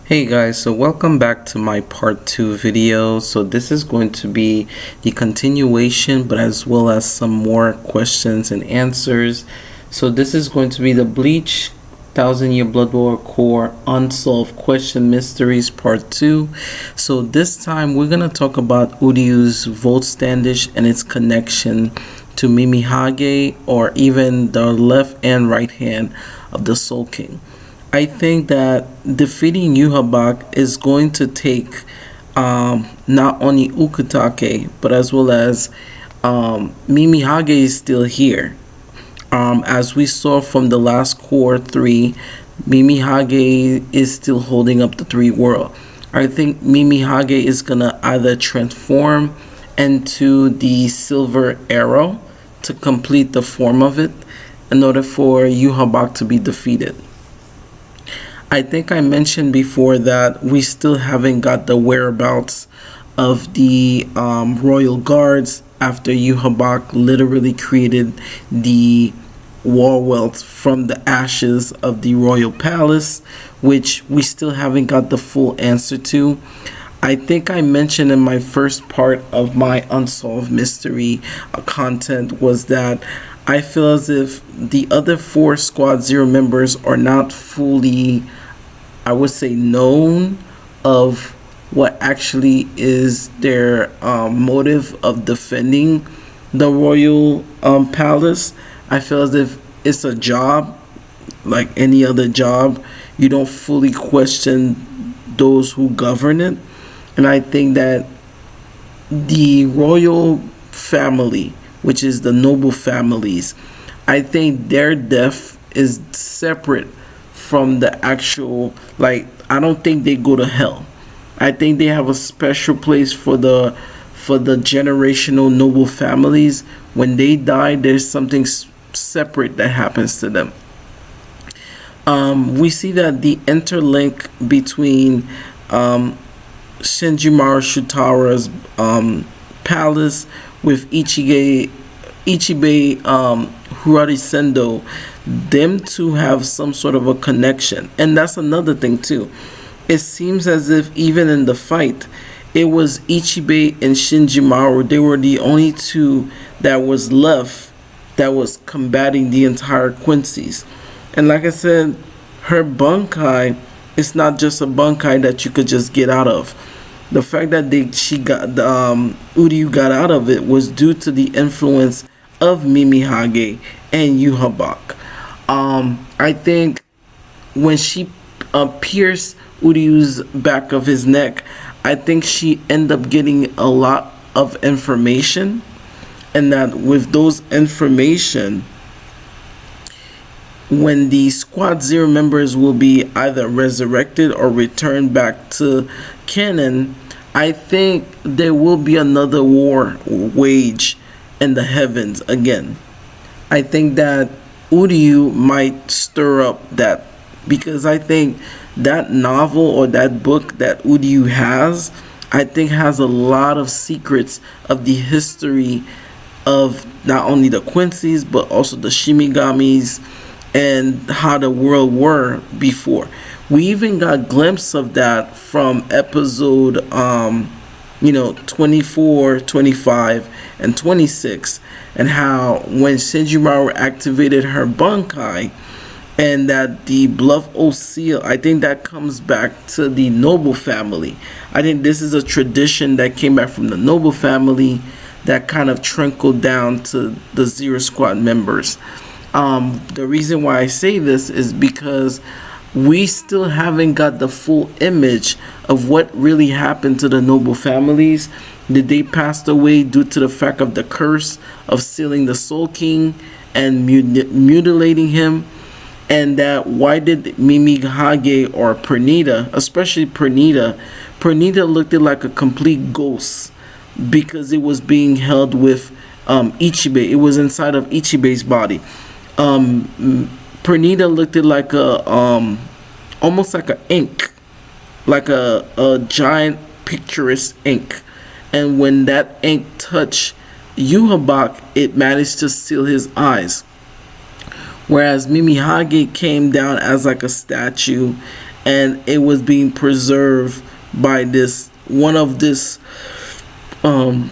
Hey guys, so welcome back to my part 2 video. So this is going to be the continuation, but as well as some more questions and answers. So this is going to be the Bleach 1000-Year Blood War Core Unsolved Question Mysteries Part 2. So this time we're going to talk about Uryu's Volt Standish and its connection to Mimihage, or even the left and right hand of the Soul King. I think that defeating Yhwach is going to take not only Ukitake, but as well as Mimihage is still here. As we saw from the last Core 3, Mimihage is still holding up the 3 world. I think Mimihage is going to either transform into the Silver Arrow to complete the form of it in order for Yhwach to be defeated. I think I mentioned before that we still haven't got the whereabouts of the royal guards after Yhwach literally created the war wealth from the ashes of the royal palace, which we still haven't got the full answer to. I think I mentioned in my first part of my Unsolved Mystery content was that I feel as if the other 4 Squad Zero members are not fully, I would say, known of what actually is their motive of defending the royal palace. I feel as if it's a job like any other job. You don't fully question those who govern it. And I think that the royal family, which is the noble families, I think their death is separate from the actual, like, I don't think they go to hell. I think they have a special place for the generational noble families. When they die, there's something separate that happens to them. We see that the interlink between Shinjimaru Shutara's palace with Ichibe Hurari Sendo, them two have some sort of a connection. And that's another thing too. It seems as if even in the fight, it was Ichibe and Shinjimaru. They were the only two that was left that was combating the entire Quincies. And like I said, her bunkai is not just a bunkai that you could just get out of. The fact that Uryu got out of it was due to the influence of Mimihage and Yhwach. I think when she pierced Uryu's back of his neck, I think she ended up getting a lot of information, and that with those information, when the Squad Zero members will be either resurrected or returned back to canon, I think there will be another war waged in the heavens again. I think that Uryu might stir up that, because I think that novel or that book that Uryu has, I think has a lot of secrets of the history of not only the Quincies but also the Shimigamis and how the world were before. We even got glimpse of that from episode 24, 25, and 26, and how when Shinjimaru activated her bunkai, and that the Bluff O seal, I think that comes back to the noble family. I think this is a tradition that came back from the noble family that kind of trickled down to the Zero Squad members. The reason why I say this is because we still haven't got the full image of what really happened to the noble families. Did they pass away due to the fact of the curse of sealing the Soul King and mutilating him? And that why did Mimihage or Pernita, especially Pernita looked like a complete ghost because it was being held with Ichibe. It was inside of Ichibe's body. Pernita looked like a almost like a ink, like a giant picturesque ink. And when that ink touched Yhwach, it managed to seal his eyes. Whereas Mimihage came down as like a statue and it was being preserved by this one of this um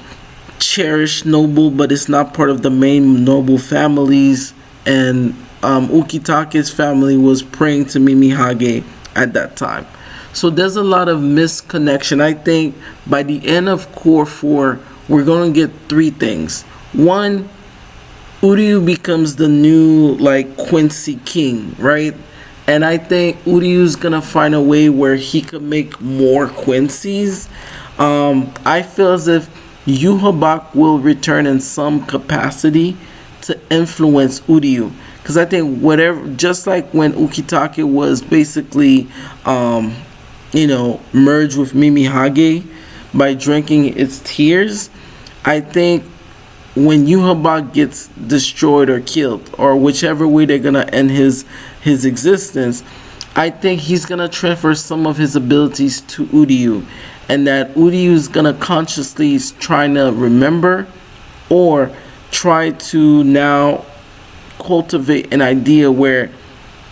cherished noble, but it's not part of the main noble families. And Ukitake's family was praying to Mimihage at that time. So there's a lot of misconnection. I think by the end of Core 4, we're going to get three things. One, Uryu becomes the new like Quincy king, right? And I think Uryu's gonna find a way where he could make more Quincies. I feel as if Yuhabak will return in some capacity to influence Uryu. Because I think whatever, just like when Ukitake was basically, merged with Mimihage by drinking its tears, I think when Yuhabak gets destroyed or killed, or whichever way they're gonna end his existence, I think he's gonna transfer some of his abilities to Uryu, and that Uryu is gonna consciously trying to remember or try to now cultivate an idea where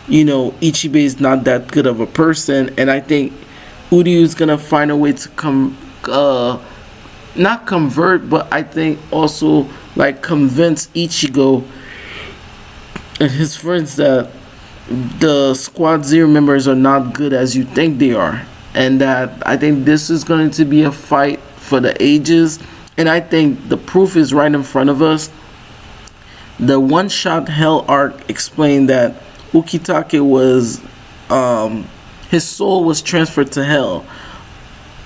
Ichibe is not that good of a person. And I think Uryu is gonna find a way to not convert, but I think also like convince Ichigo and his friends that the Squad Zero members are not good as you think they are, and that I think this is going to be a fight for the ages. And I think the proof is right in front of us. The one-shot Hell arc explained that Ukitake was his soul was transferred to Hell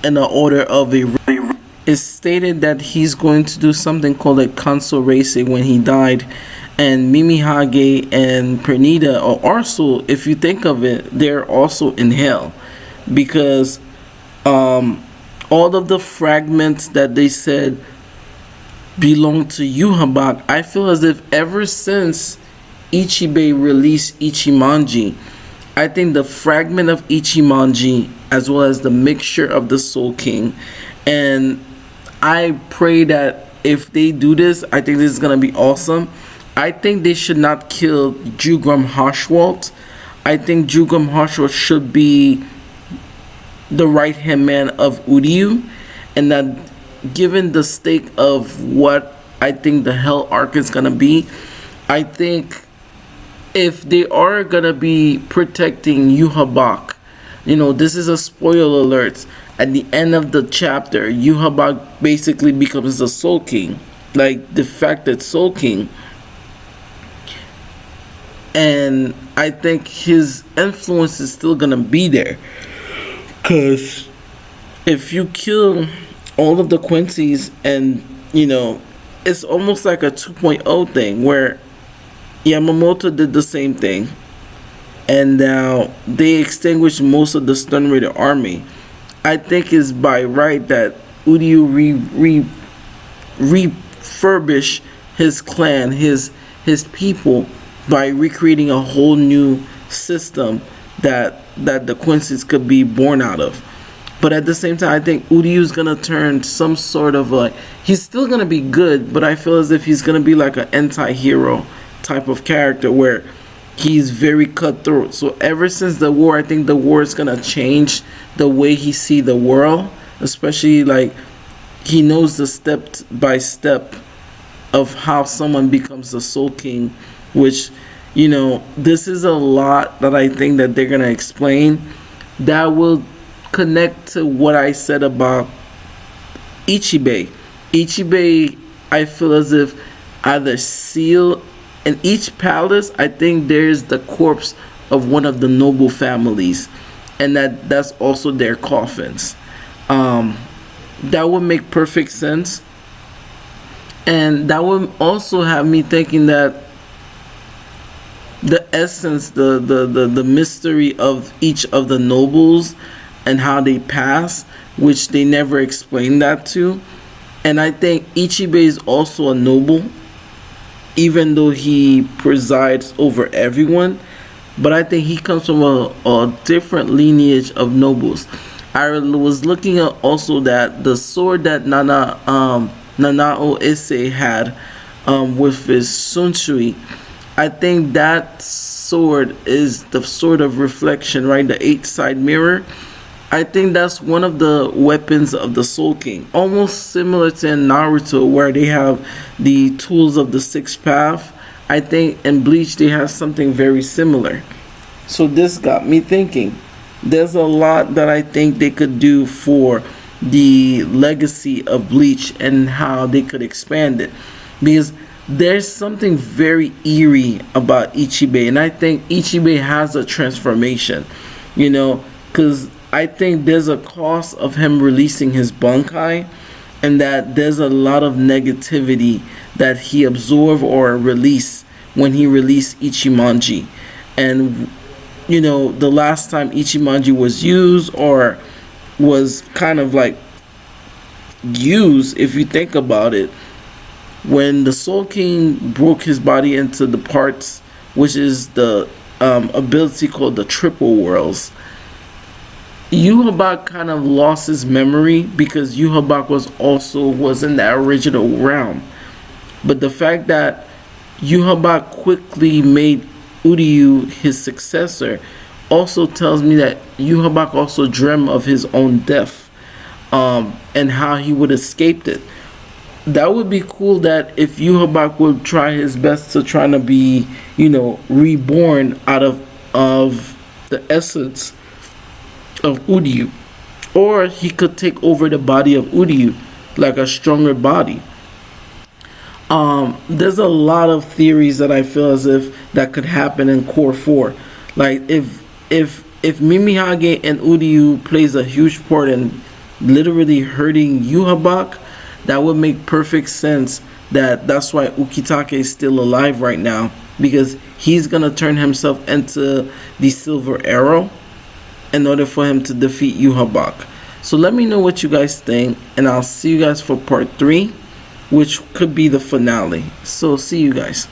in the order of a. It's stated that he's going to do something called a console racing when he died, and Mimihage and Pernita are also, if you think of it, they're also in Hell, because all of the fragments that they said belong to Yuhabak, I feel as if ever since Ichibe released Ichimonji, I think the fragment of Ichimonji as well as the mixture of the Soul King, and I pray that if they do this, I think this is going to be awesome. I think they should not kill Jugrum Hoshwalt. I think Jugrum Hoshwalt should be the right-hand man of Uryu, and that given the stake of what I think the Hell arc is going to be, I think if they are going to be protecting Yuhabak, this is a spoiler alert. At the end of the chapter, Yuhabak basically becomes the Soul King, like the fact that Soul King. And I think his influence is still gonna be there, cause if you kill all of the Quincies, and it's almost like a 2.0 thing where Yamamoto did the same thing, and now they extinguished most of the Stun Raider army. I think it's by right that Uryu refurbish his clan, his people, by recreating a whole new system that the Quincies could be born out of. But at the same time, I think Uryu's gonna turn some sort of he's still gonna be good, but I feel as if he's gonna be like an anti-hero type of character where he's very cutthroat. So ever since the war, I think the war is gonna change the way he see the world, especially like he knows the step by step of how someone becomes the Soul King, which this is a lot that I think that they're gonna explain that will connect to what I said about Ichibe. I feel as if either seal in each palace, I think there's the corpse of one of the noble families, and that's also their coffins. That would make perfect sense, and that would also have me thinking that the essence, the mystery of each of the nobles and how they pass, which they never explained that to. And I think Ichibe is also a noble, even though he presides over everyone. But I think he comes from a different lineage of nobles. I was looking at also that the sword that Nanao Issei had with his Sunshui, I think that sword is the sword of reflection, right? The 8-side mirror. I think that's one of the weapons of the Soul King. Almost similar to in Naruto, where they have the tools of the sixth path. I think in Bleach they have something very similar. So this got me thinking. There's a lot that I think they could do for the legacy of Bleach and how they could expand it. Because there's something very eerie about Ichibei. And I think Ichibei has a transformation. You know, because I think there's a cost of him releasing his Bankai, and that there's a lot of negativity that he absorbed or released when he released Ichimonji. And you know, the last time Ichimonji was used, or was kind of like used, if you think about it, when the Soul King broke his body into the parts, which is the ability called the Triple Worlds, Yhwach kind of lost his memory because Yhwach was in that original realm. But the fact that Yhwach quickly made Uryu his successor also tells me that Yhwach also dreamt of his own death, and how he would escape it. That would be cool, that if Yhwach would try his best to try to be, you know, reborn out of the essence of Uryu, or he could take over the body of Uryu, like a stronger body. There's a lot of theories that I feel as if that could happen in Core 4. Like if Mimihage and Uryu plays a huge part in literally hurting Yhwach, that would make perfect sense. That's why Ukitake is still alive right now, because he's gonna turn himself into the Silver Arrow in order for him to defeat Yhwach. So let me know what you guys think, and I'll see you guys for part 3, which could be the finale. So see you guys.